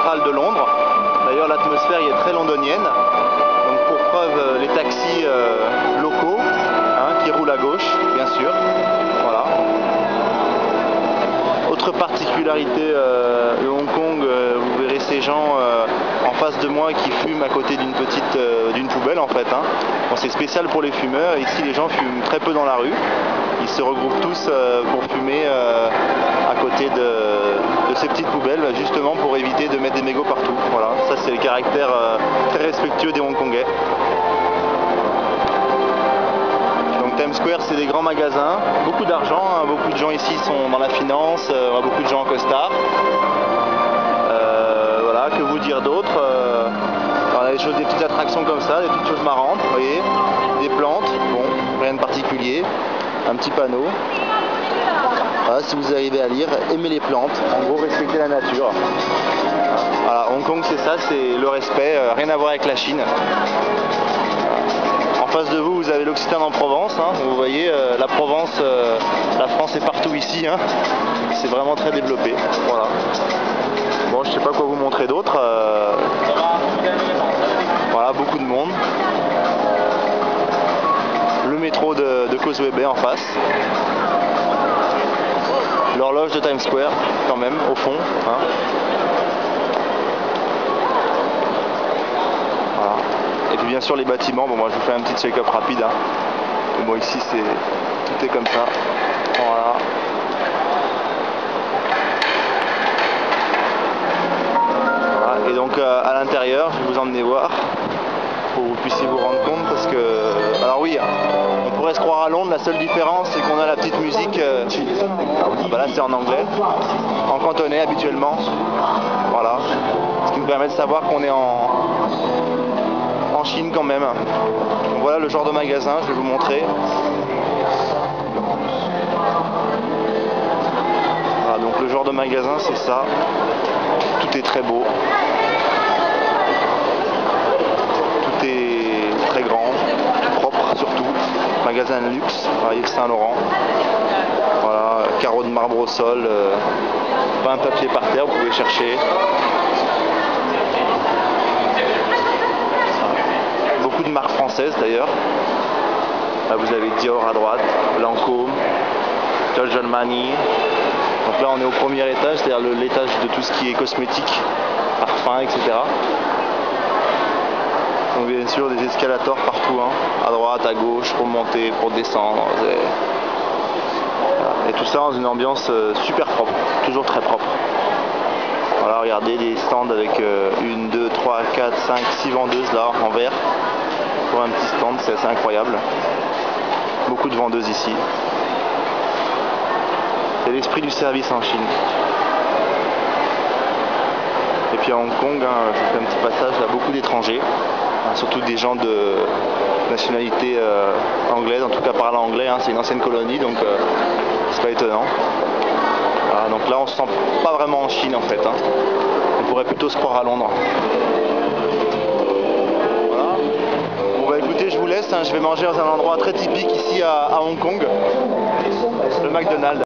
centrale de Londres. D'ailleurs l'atmosphère y est très londonienne. Donc pour preuve les taxis locaux qui roulent à gauche, bien sûr. Voilà. Autre particularité de Hong Kong, vous verrez ces gens en face de moi qui fument à côté d'une poubelle en fait. Bon, c'est spécial pour les fumeurs. Ici les gens fument très peu dans la rue. Ils se regroupent tous pour fumer à côté de ces petites poubelles, justement pour éviter de mettre des mégots partout. Voilà, ça c'est le caractère très respectueux des Hongkongais. Donc Times Square, c'est des grands magasins, beaucoup d'argent, beaucoup de gens ici sont dans la finance, beaucoup de gens en costard. Voilà, que vous dire d'autre, voilà, des petites attractions comme ça, des petites choses marrantes, vous voyez, des plantes, bon, rien de particulier, un petit panneau. Voilà, si vous arrivez à lire, aimez les plantes, en gros respectez la nature. Voilà, Hong Kong c'est ça, c'est le respect, rien à voir avec la Chine. En face de vous, vous avez l'Occitane en Provence, vous voyez, la Provence, la France est partout ici, c'est vraiment très développé. Voilà. Bon, je sais pas quoi vous montrer d'autre. Voilà, beaucoup de monde. Le métro de Causeway Bay en face. L'horloge de Times Square, quand même, au fond. Voilà. Et puis bien sûr les bâtiments. Bon, moi je vous fais un petit check-up rapide. Bon, ici tout est comme ça. Voilà. Et donc à l'intérieur, je vais vous emmener voir pour que vous puissiez vous rendre compte parce que, alors oui, on pourrait se croire à Londres, la seule différence c'est qu'on a la petite musique, bah là c'est en anglais, en cantonais habituellement, voilà, ce qui nous permet de savoir qu'on est en Chine quand même. Donc voilà le genre de magasin, je vais vous montrer. Voilà, donc le genre de magasin c'est ça, tout est très beau. Très grand, propre surtout, magasin de luxe, Yves Saint Laurent, voilà, carreaux de marbre au sol, pas un papier par terre, vous pouvez chercher. Beaucoup de marques françaises d'ailleurs, là vous avez Dior à droite, Lancôme, Giorgio Armani, donc là on est au premier étage, c'est-à-dire l'étage de tout ce qui est cosmétique, parfum, etc. Donc bien sûr des escalators partout, à droite, à gauche, pour monter, pour descendre. Et tout ça dans une ambiance super propre, toujours très propre. Voilà, regardez des stands avec 1, 2, 3, 4, 5, 6 vendeuses là en verre. Pour un petit stand, c'est assez incroyable. Beaucoup de vendeuses ici. C'est l'esprit du service en Chine. Et puis à Hong Kong, je fais un petit passage, il y a beaucoup d'étrangers. Surtout des gens de nationalité anglaise, en tout cas parlant anglais, c'est une ancienne colonie, donc c'est pas étonnant. Voilà, donc là on se sent pas vraiment en Chine en fait, on pourrait plutôt se croire à Londres. Voilà. Bon bah écoutez, je vous laisse, je vais manger dans un endroit très typique ici à Hong Kong, le McDonald's.